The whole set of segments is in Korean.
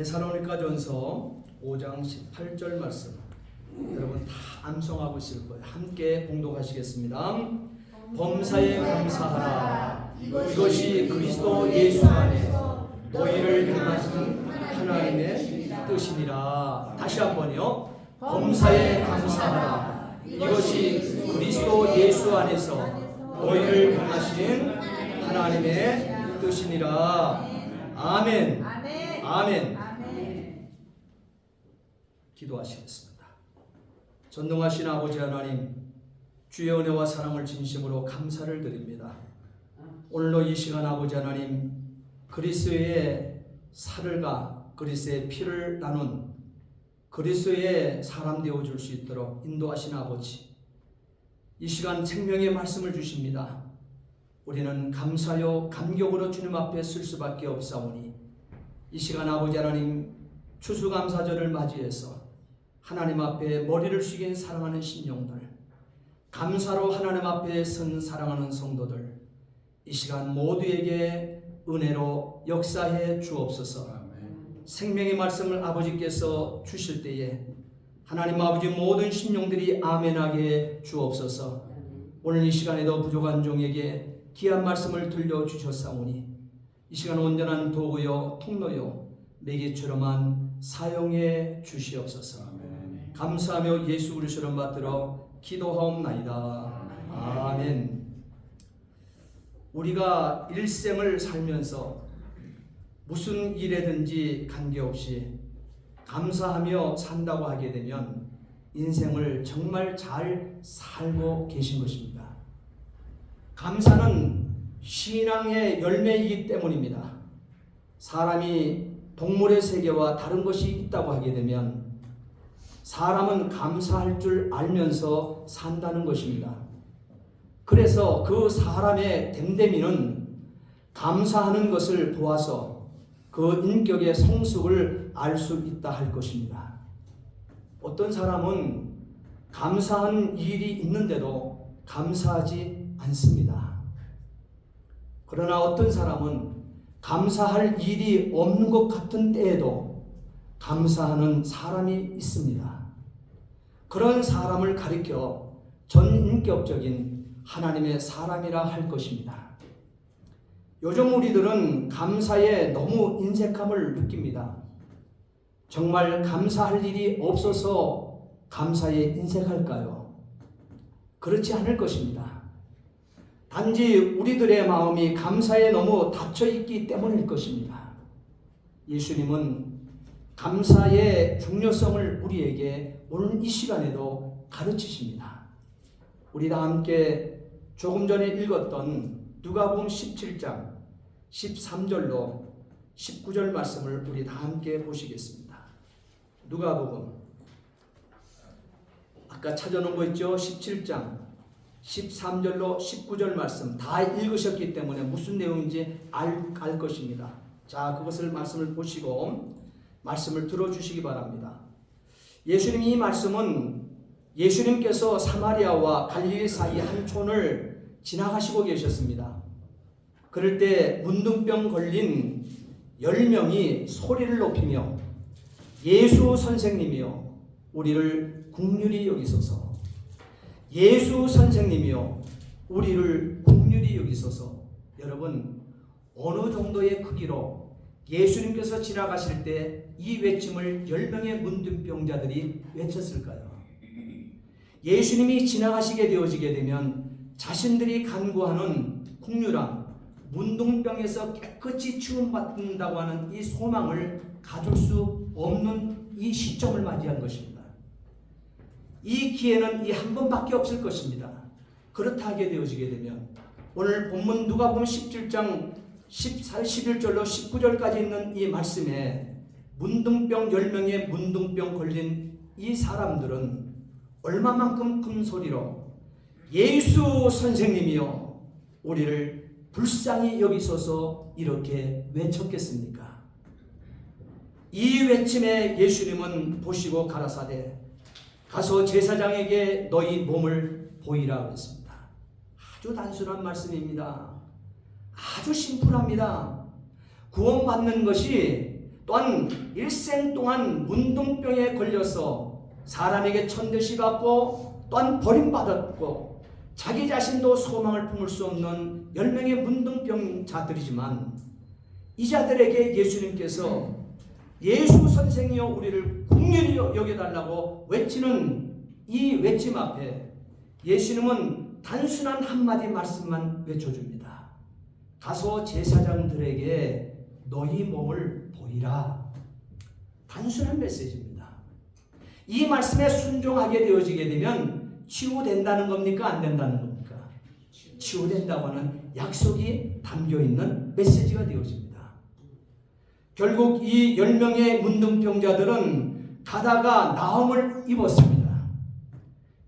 데살로니가전서 5장 18절 말씀 여러분 다 암송하고 있을 거예요. 함께 봉독하시겠습니다. 범사에 감사하라. 이것이 그리스도 예수 안에서 너희를 향하신 하나님의 뜻이니라. 다시 한번요. 범사에 감사하라. 이것이 그리스도 예수 안에서 너희를 향하신 하나님의 뜻이니라. 아멘. 아멘. 기도하시겠습니다. 전능하신 아버지 하나님, 주의 은혜와 사랑을 진심으로 감사를 드립니다. 오늘도 이 시간 아버지 하나님, 그리스도의 살을과 그리스도의 피를 나눈 그리스도의 사람 되어줄 수 있도록 인도하신 아버지, 이 시간 생명의 말씀을 주십니다. 우리는 감사요 감격으로 주님 앞에 쓸 수밖에 없사오니 이 시간 아버지 하나님, 추수감사절을 맞이해서 하나님 앞에 머리를 숙인 사랑하는 심령들, 감사로 하나님 앞에 선 사랑하는 성도들, 이 시간 모두에게 은혜로 역사해 주옵소서. 생명의 말씀을 아버지께서 주실 때에 하나님 아버지 모든 심령들이 아멘하게 주옵소서. 오늘 이 시간에도 부족한 종에게 귀한 말씀을 들려주셨사오니 이 시간 온전한 도구요 통로요 매개처럼만 사용해 주시옵소서. 감사하며 예수 그리스도를 받들어 기도하옵나이다. 아멘. 우리가 일생을 살면서 무슨 일에든지 관계없이 감사하며 산다고 하게 되면 인생을 정말 잘 살고 계신 것입니다. 감사는 신앙의 열매이기 때문입니다. 사람이 동물의 세계와 다른 것이 있다고 하게 되면 사람은 감사할 줄 알면서 산다는 것입니다. 그래서 그 사람의 됨됨이는 감사하는 것을 보아서 그 인격의 성숙을 알 수 있다 할 것입니다. 어떤 사람은 감사한 일이 있는데도 감사하지 않습니다. 그러나 어떤 사람은 감사할 일이 없는 것 같은 때에도 감사하는 사람이 있습니다. 그런 사람을 가리켜 전인격적인 하나님의 사람이라 할 것입니다. 요즘 우리들은 감사에 너무 인색함을 느낍니다. 정말 감사할 일이 없어서 감사에 인색할까요? 그렇지 않을 것입니다. 단지 우리들의 마음이 감사에 너무 닫혀 있기 때문일 것입니다. 예수님은 감사의 중요성을 우리에게 오늘 이 시간에도 가르치십니다. 우리 다 함께 조금 전에 읽었던 누가복음 17장 13절로 19절 말씀을 우리 다 함께 보시겠습니다. 누가복음 아까 찾아놓은 거 있죠? 17장 13절로 19절 말씀 다 읽으셨기 때문에 무슨 내용인지 알 것입니다. 자, 그것을 말씀을 보시고 말씀을 들어주시기 바랍니다. 예수님 이 말씀은 예수님께서 사마리아와 갈릴리 사이 한 촌을 지나가시고 계셨습니다. 그럴 때 문둥병 걸린 10명이 소리를 높이며 예수 선생님이여 우리를 긍휼히 여기소서, 예수 선생님이여 우리를 긍휼히 여기소서. 여러분, 어느 정도의 크기로 예수님께서 지나가실 때 이 외침을 10명의 문둥병자들이 외쳤을까요? 예수님이 지나가시게 되어지게 되면 자신들이 간구하는 긍휼함, 문둥병에서 깨끗이 치유받는다고 하는 이 소망을 가질 수 없는 이 시점을 맞이한 것입니다. 이 기회는 이 한 번밖에 없을 것입니다. 그렇다 하게 되어지게 되면 오늘 본문 누가복음 17장 11절로 19절까지 있는 이 말씀에 문둥병 10명의 문둥병 걸린 이 사람들은 얼마만큼 큰 소리로 예수 선생님이여 우리를 불쌍히 여기소서 이렇게 외쳤겠습니까? 이 외침에 예수님은 보시고 가라사대 가서 제사장에게 너희 몸을 보이라 그랬습니다. 아주 단순한 말씀입니다. 아주 심플합니다. 구원받는 것이 또한 일생 동안 문둥병에 걸려서 사람에게 천대시 받고 또한 버림받았고 자기 자신도 소망을 품을 수 없는 10명의 문둥병자들이지만 이 자들에게 예수님께서 예수 선생이여 우리를 긍휼히 여겨달라고 외치는 이 외침 앞에 예수님은 단순한 한마디 말씀만 외쳐줍니다. 가서 제사장들에게 너희 몸을 보이라. 단순한 메시지입니다. 이 말씀에 순종하게 되어지게 되면 치유된다는 겁니까? 안 된다는 겁니까? 치유된다고 하는 약속이 담겨있는 메시지가 되어집니다. 결국 이 10명의 문둥병자들은 가다가 나음을 입었습니다.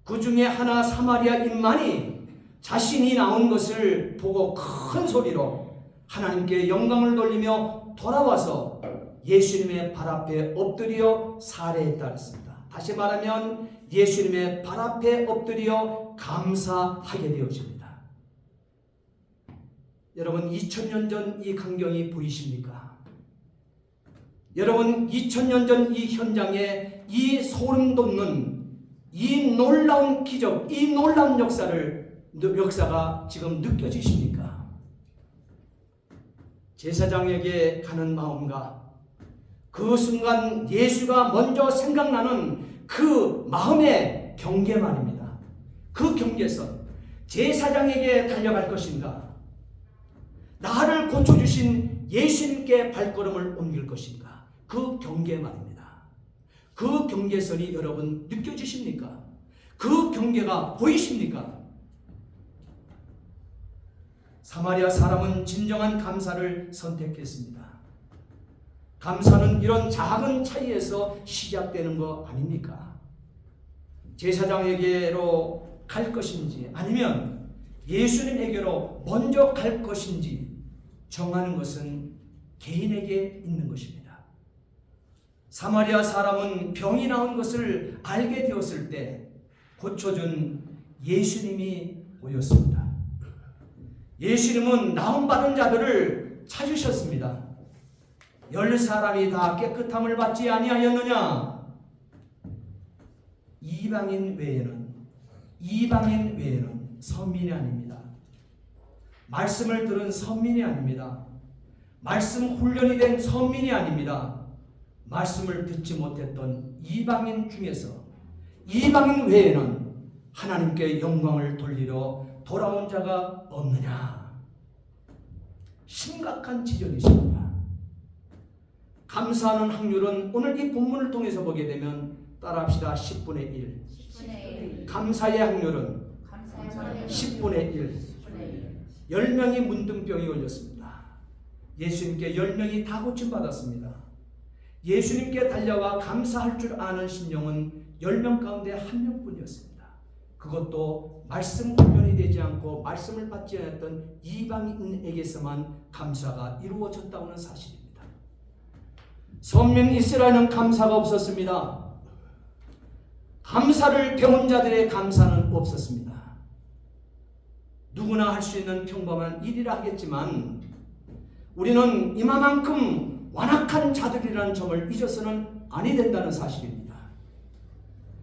그 중에 하나 사마리아인만이 자신이 나온 것을 보고 큰 소리로 하나님께 영광을 돌리며 돌아와서 예수님의 발 앞에 엎드려 살해했다 했습니다. 다시 말하면 예수님의 발 앞에 엎드려 감사하게 되어집니다. 여러분 2000년 전 이 광경이 보이십니까? 여러분 2000년 전 이 현장에 이 소름 돋는 이 놀라운 기적, 이 놀라운 역사가 지금 느껴지십니까? 제사장에게 가는 마음과 그 순간 예수가 먼저 생각나는 그 마음의 경계 말입니다. 그 경계선, 제사장에게 달려갈 것인가? 나를 고쳐주신 예수님께 발걸음을 옮길 것인가? 그 경계 말입니다. 그 경계선이 여러분 느껴지십니까? 그 경계가 보이십니까? 사마리아 사람은 진정한 감사를 선택했습니다. 감사는 이런 작은 차이에서 시작되는 거 아닙니까? 제사장에게로 갈 것인지 아니면 예수님에게로 먼저 갈 것인지 정하는 것은 개인에게 있는 것입니다. 사마리아 사람은 병이 나은 것을 알게 되었을 때 고쳐준 예수님이 보였습니다. 예수님은 나음받은 자들을 찾으셨습니다. 10사람이 다 깨끗함을 받지 아니하였느냐? 이방인 외에는 선민이 아닙니다. 말씀을 들은 선민이 아닙니다. 말씀 훈련이 된 선민이 아닙니다. 말씀을 듣지 못했던 이방인 중에서 이방인 외에는 하나님께 영광을 돌리러 돌아온 자가 없느냐? 심각한 지적이십니다. 감사하는 확률은 오늘 이 본문을 통해서 보게 되면 따라합시다. 10분의 1. 감사의 확률은 10분의 1. 10명이 문둥병이 걸렸습니다. 예수님께 10명이 다 고침받았습니다. 예수님께 달려와 감사할 줄 아는 심령은 10명 가운데 1명뿐이었습니다. 그것도 말씀 훈련이 되지 않고 말씀을 받지 않았던 이방인에게서만 감사가 이루어졌다는 사실입니다. 선민 이스라엘은 감사가 없었습니다. 감사를 배운 자들의 감사는 없었습니다. 누구나 할 수 있는 평범한 일이라 하겠지만 우리는 이만큼 완악한 자들이라는 점을 잊어서는 아니 된다는 사실입니다.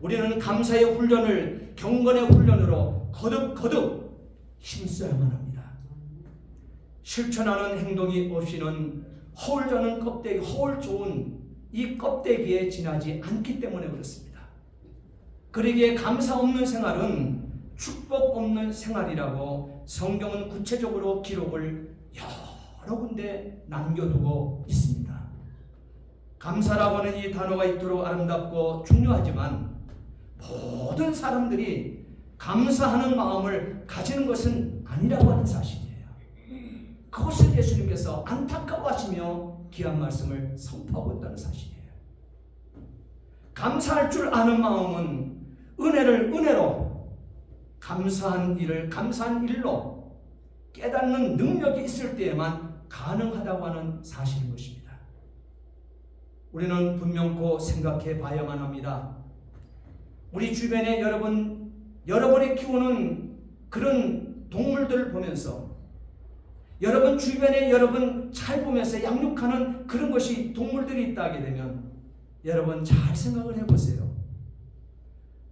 우리는 감사의 훈련을 경건의 훈련으로 거듭 힘써야만 합니다. 실천하는 행동이 없이는 허울 좋은 이 껍데기에 지나지 않기 때문에 그렇습니다. 그러기에 감사 없는 생활은 축복 없는 생활이라고 성경은 구체적으로 기록을 여러 군데 남겨두고 있습니다. 감사라고 하는 이 단어가 이토록 아름답고 중요하지만 모든 사람들이 감사하는 마음을 가지는 것은 아니라고 하는 사실이에요. 그것을 예수님께서 안타까워하시며 귀한 말씀을 선포하고 있다는 사실이에요. 감사할 줄 아는 마음은 은혜를 은혜로, 감사한 일을 감사한 일로 깨닫는 능력이 있을 때에만 가능하다고 하는 사실인 것입니다. 우리는 분명코 생각해 봐야만 합니다. 우리 주변에 여러분이 키우는 그런 동물들을 보면서 여러분 주변에 여러분 잘 보면서 양육하는 그런 것이 동물들이 있다 하게 되면 여러분 잘 생각을 해보세요.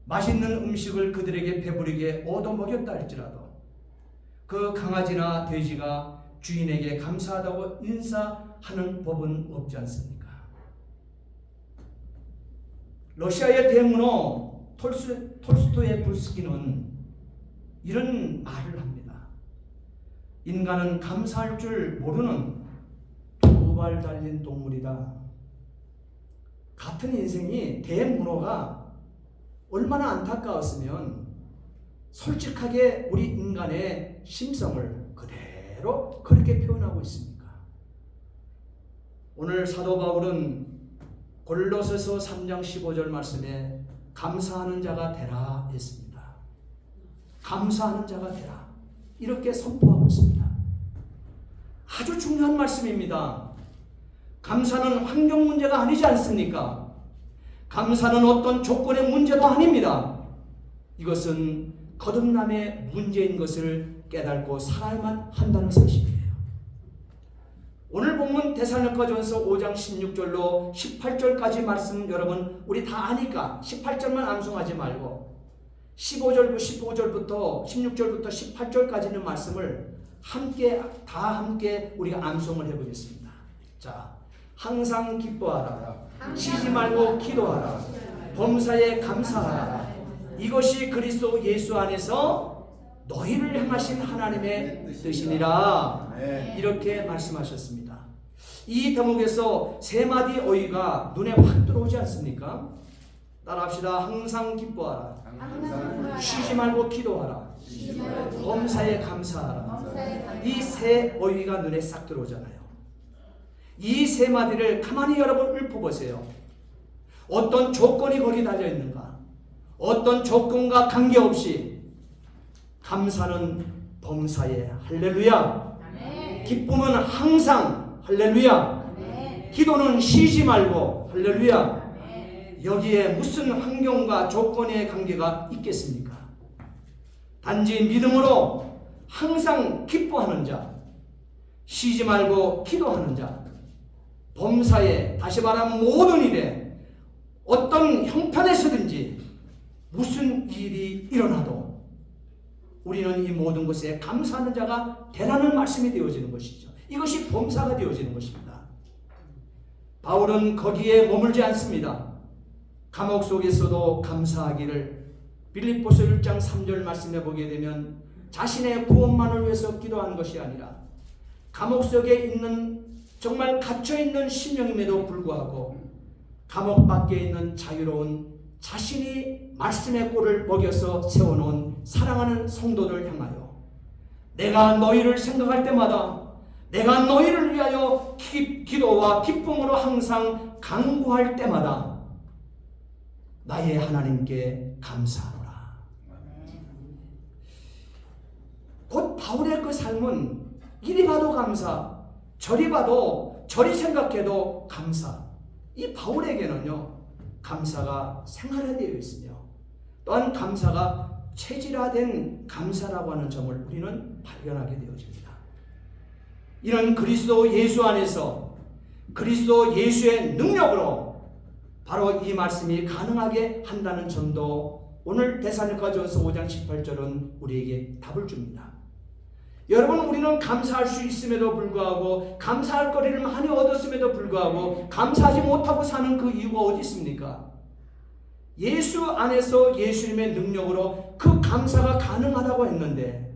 맛있는 음식을 그들에게 배부르게 얻어먹였다 할지라도 그 강아지나 돼지가 주인에게 감사하다고 인사하는 법은 없지 않습니까? 러시아의 대문호 톨스토예 불스키는 이런 말을 합니다. 인간은 감사할 줄 모르는 두 발 달린 동물이다. 같은 인생이 대문호가 얼마나 안타까웠으면 솔직하게 우리 인간의 심성을 그대로 그렇게 표현하고 있습니까? 오늘 사도 바울은 골로새서 3장 15절 말씀에 감사하는 자가 되라 했습니다. 감사하는 자가 되라 이렇게 선포하고 있습니다. 아주 중요한 말씀입니다. 감사는 환경 문제가 아니지 않습니까? 감사는 어떤 조건의 문제도 아닙니다. 이것은 거듭남의 문제인 것을 깨닫고 살아야만 한다는 사실이에요. 오늘 본문 데살로니가전서 5장 16절로 18절까지 말씀 여러분 우리 다 아니까 18절만 암송하지 말고 15절부터 16절부터 18절까지는 말씀을 함께 우리가 암송을 해보겠습니다. 자, 항상 기뻐하라. 쉬지 말고 기도하라. 범사에 감사하라. 이것이 그리스도 예수 안에서 너희를 향하신 하나님의 뜻이니라. 이렇게 말씀하셨습니다. 이 대목에서 세 마디 어휘가 눈에 확 들어오지 않습니까? 따라합시다. 항상 기뻐하라. 쉬지 말고 기도하라. 범사에 감사하라. 이 세 어휘가 눈에 싹 들어오잖아요. 이 세 마디를 가만히 여러분 읊어보세요. 어떤 조건이 거기 달려있는가? 어떤 조건과 관계없이 감사는 범사에 할렐루야, 기쁨은 항상 할렐루야, 기도는 쉬지 말고 할렐루야. 여기에 무슨 환경과 조건의 관계가 있겠습니까? 단지 믿음으로 항상 기뻐하는 자, 쉬지 말고 기도하는 자, 범사에 다시 말하면 모든 일에 어떤 형편에서든지 무슨 일이 일어나도 우리는 이 모든 것에 감사하는 자가 되라는 말씀이 되어지는 것이죠. 이것이 범사가 되어지는 것입니다. 바울은 거기에 머물지 않습니다. 감옥 속에서도 감사하기를 빌립보서 1장 3절 말씀에 보게 되면 자신의 구원만을 위해서 기도한 것이 아니라 감옥 속에 있는 정말 갇혀있는 심령임에도 불구하고 감옥 밖에 있는 자유로운 자신이 말씀의 꼴을 먹여서 세워놓은 사랑하는 성도들 향하여 내가 너희를 생각할 때마다 내가 너희를 위하여 기도와 기쁨으로 항상 간구할 때마다 나의 하나님께 감사하노라. 곧 바울의 그 삶은 이리 봐도 감사, 저리 봐도 저리 생각해도 감사. 이 바울에게는요 감사가 생활화되어 있으며 또한 감사가 체질화된 감사라고 하는 점을 우리는 발견하게 되어집니다. 이런 그리스도 예수 안에서 그리스도 예수의 능력으로 바로 이 말씀이 가능하게 한다는 점도 오늘 데살로니가전서 5장 18절은 우리에게 답을 줍니다. 여러분, 우리는 감사할 수 있음에도 불구하고 감사할 거리를 많이 얻었음에도 불구하고 감사하지 못하고 사는 그 이유가 어디 있습니까? 예수 안에서 예수님의 능력으로 그 감사가 가능하다고 했는데,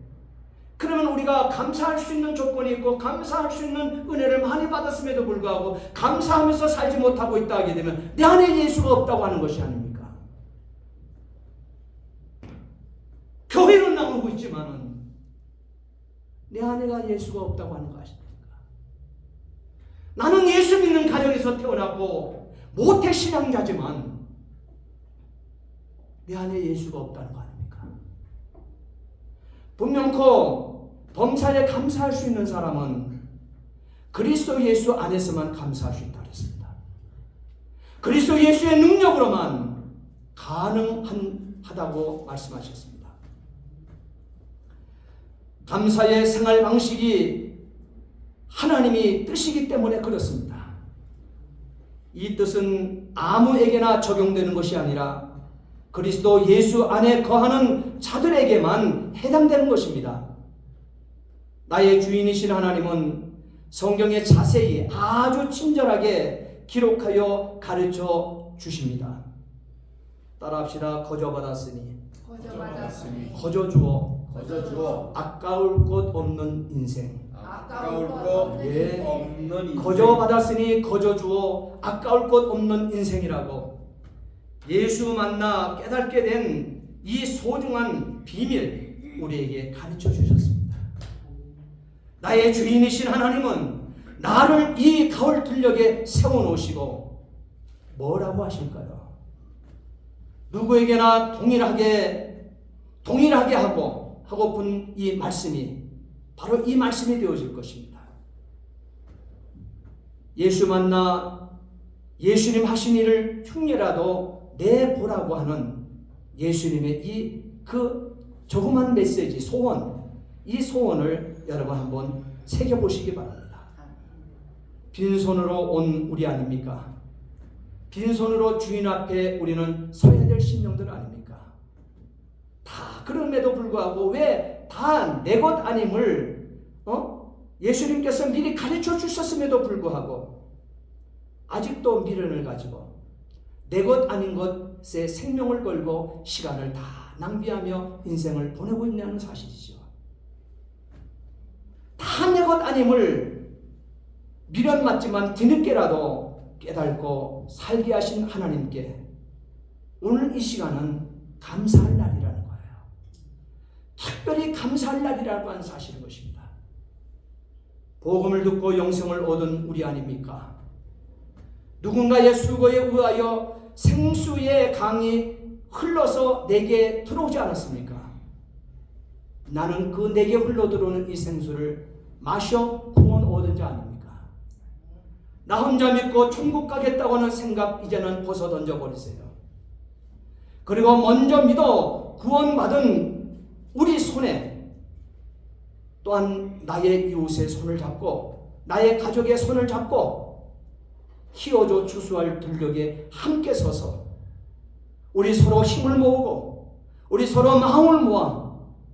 그러면 우리가 감사할 수 있는 조건이 있고 감사할 수 있는 은혜를 많이 받았음에도 불구하고 감사하면서 살지 못하고 있다 하게 되면 내 안에 예수가 없다고 하는 것이 아닙니까? 교회는 나오고 있지만은 내 안에가 예수가 없다고 하는 거 아십니까? 나는 예수 믿는 가정에서 태어났고 모태 신앙자지만 내 안에 예수가 없다는 거 아닙니까? 분명코 범사에 감사할 수 있는 사람은 그리스도 예수 안에서만 감사할 수 있다고 했습니다. 그리스도 예수의 능력으로만 가능하다고 말씀하셨습니다. 감사의 생활 방식이 하나님이 뜻이기 때문에 그렇습니다. 이 뜻은 아무에게나 적용되는 것이 아니라 그리스도 예수 안에 거하는 자들에게만 해당되는 것입니다. 나의 주인이신 하나님은 성경에 자세히 아주 친절하게 기록하여 가르쳐 주십니다. 따라합시다. 거저 받았으니 거저 주어 아까울 것 없는 인생. 거저 받았으니 거저 주어 아까울 것 없는 인생이라고 예수 만나 깨닫게 된 이 소중한 비밀 우리에게 가르쳐 주셨습니다. 나의 주인이신 하나님은 나를 이 가을 들녘에 세워놓으시고 뭐라고 하실까요? 누구에게나 동일하게 하고픈 이 말씀이 바로 이 말씀이 되어질 것입니다. 예수 만나 예수님 하신 일을 흉내라도 내보라고 하는 예수님의 그 조그만 메시지, 이 소원을 여러분 한번 새겨보시기 바랍니다. 빈손으로 온 우리 아닙니까? 빈손으로 주인 앞에 우리는 서야 될 심령들 아닙니까? 다 그럼에도 불구하고 왜 다 내 것 아님을 예수님께서 미리 가르쳐 주셨음에도 불구하고 아직도 미련을 가지고 내 것 아닌 것에 생명을 걸고 시간을 다 낭비하며 인생을 보내고 있냐는 사실이죠. 다 내 것 아님을 미련 맞지만 뒤늦게라도 깨닫고 살게 하신 하나님께 오늘 이 시간은 감사할 날이라는 거예요. 특별히 감사할 날이라고 하는 사실인 것입니다. 복음을 듣고 영생을 얻은 우리 아닙니까? 누군가의 수고에 의하여 생수의 강이 흘러서 내게 들어오지 않았습니까? 나는 그 내게 흘러들어오는 이 생수를 마셔 구원 얻은 자 아닙니까? 나 혼자 믿고 천국 가겠다고 하는 생각 이제는 벗어 던져버리세요. 그리고 먼저 믿어 구원받은 우리 손에 또한 나의 이웃의 손을 잡고 나의 가족의 손을 잡고 키워줘 추수할 들녘에 함께 서서 우리 서로 힘을 모으고 우리 서로 마음을 모아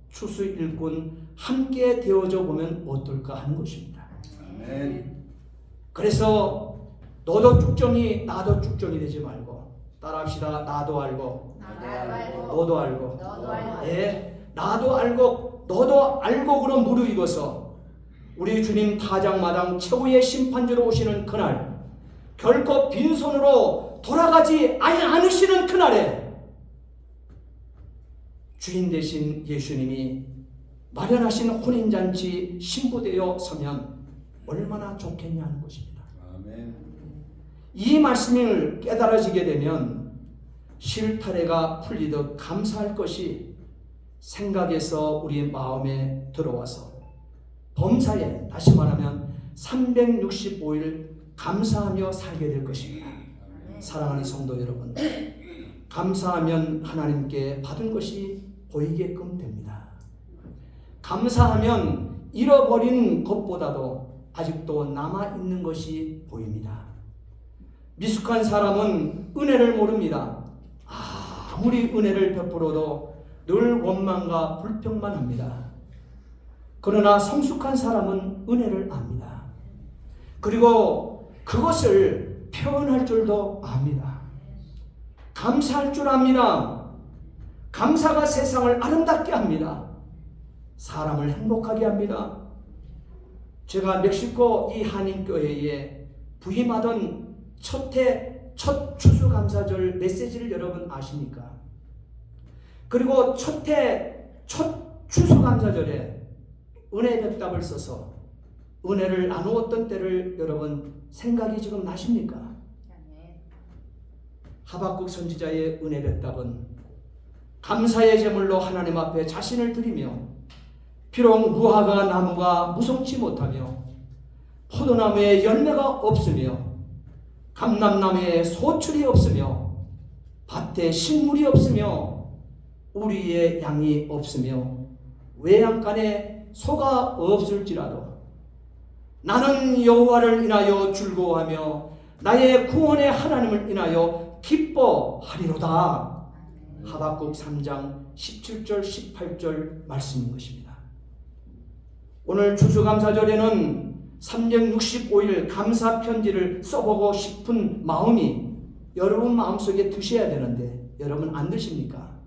추수 일꾼 함께 되어져 보면 어떨까 하는 것입니다. 아멘. 그래서 너도 쭉정이 나도 쭉정이 되지 말고 따라합시다. 나도 알고 너도 알고 나도 알고 너도 알고 그런 무르익어서 우리 주님 타작마당 최후의 심판주로 오시는 그날 결코 빈손으로 돌아가지 않으시는 그날에 주인 되신 예수님이 마련하신 혼인잔치 신부되어 서면 얼마나 좋겠냐는 것입니다. 아멘. 이 말씀을 깨달아지게 되면 실타래가 풀리듯 감사할 것이 생각에서 우리 마음에 들어와서 범사에 다시 말하면 365일 감사하며 살게 될 것입니다. 사랑하는 성도 여러분, 감사하면 하나님께 받은 것이 보이게끔 됩니다. 감사하면 잃어버린 것보다도 아직도 남아있는 것이 보입니다. 미숙한 사람은 은혜를 모릅니다. 아무리 은혜를 베풀어도 늘 원망과 불평만 합니다. 그러나 성숙한 사람은 은혜를 압니다. 그리고 그것을 표현할 줄도 압니다. 감사할 줄 압니다. 감사가 세상을 아름답게 합니다. 사람을 행복하게 합니다. 제가 멕시코 이 한인교회에 부임하던 첫 추수감사절 메시지를 여러분 아십니까? 그리고 첫 추수감사절에 은혜 백답을 써서 은혜를 나누었던 때를 여러분 생각이 지금 나십니까? 하박국 선지자의 은혜 백답은 감사의 제물로 하나님 앞에 자신을 드리며 비록 무화과 나무가 무성치 못하며 포도나무에 열매가 없으며 감람나무에 소출이 없으며 밭에 식물이 없으며 우리의 양이 없으며 외양간에 소가 없을지라도 나는 여호와를 인하여 즐거워하며 나의 구원의 하나님을 인하여 기뻐하리로다. 하박국 3장 17절 18절 말씀인 것입니다. 오늘 추수감사절에는 365일 감사편지를 써보고 싶은 마음이 여러분 마음속에 드셔야 되는데 여러분 안 드십니까?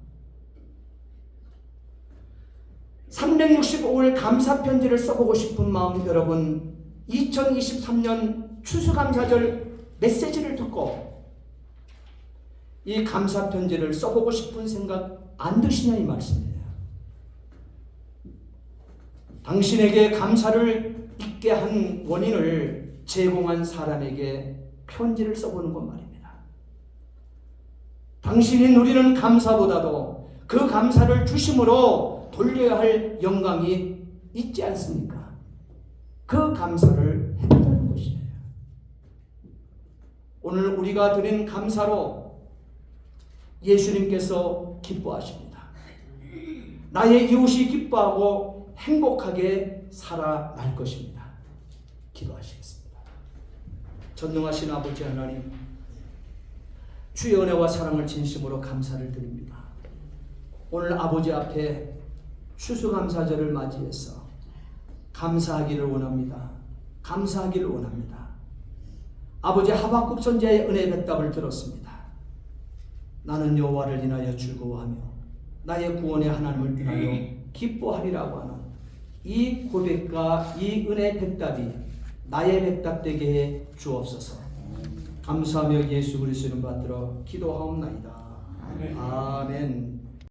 365일 감사편지를 써보고 싶은 마음, 여러분 2023년 추수감사절 메시지를 듣고 이 감사편지를 써보고 싶은 생각 안 드시냐 이 말씀이에요. 당신에게 감사를 잊게 한 원인을 제공한 사람에게 편지를 써보는 것 말입니다. 당신이 누리는 감사보다도 그 감사를 주심으로 돌려야 할 영광이 있지 않습니까? 그 감사를 해보자는 것이에요. 오늘 우리가 드린 감사로 예수님께서 기뻐하십니다. 나의 이웃이 기뻐하고 행복하게 살아날 것입니다. 기도하시겠습니다. 전능하신 아버지 하나님, 주의 은혜와 사랑을 진심으로 감사를 드립니다. 오늘 아버지 앞에 추수감사절을 맞이해서 감사하기를 원합니다. 감사하기를 원합니다. 아버지 하박국 선지자의 은혜의 백답을 들었습니다. 나는 여호와를 인하여 즐거워하며 나의 구원의 하나님을 인하여 기뻐하리라고 하는 이 고백과 이 은혜의 백답이 나의 백답 되게 해 주옵소서. 감사하며 예수 그리스도 이름 받들어 기도하옵나이다. 아멘.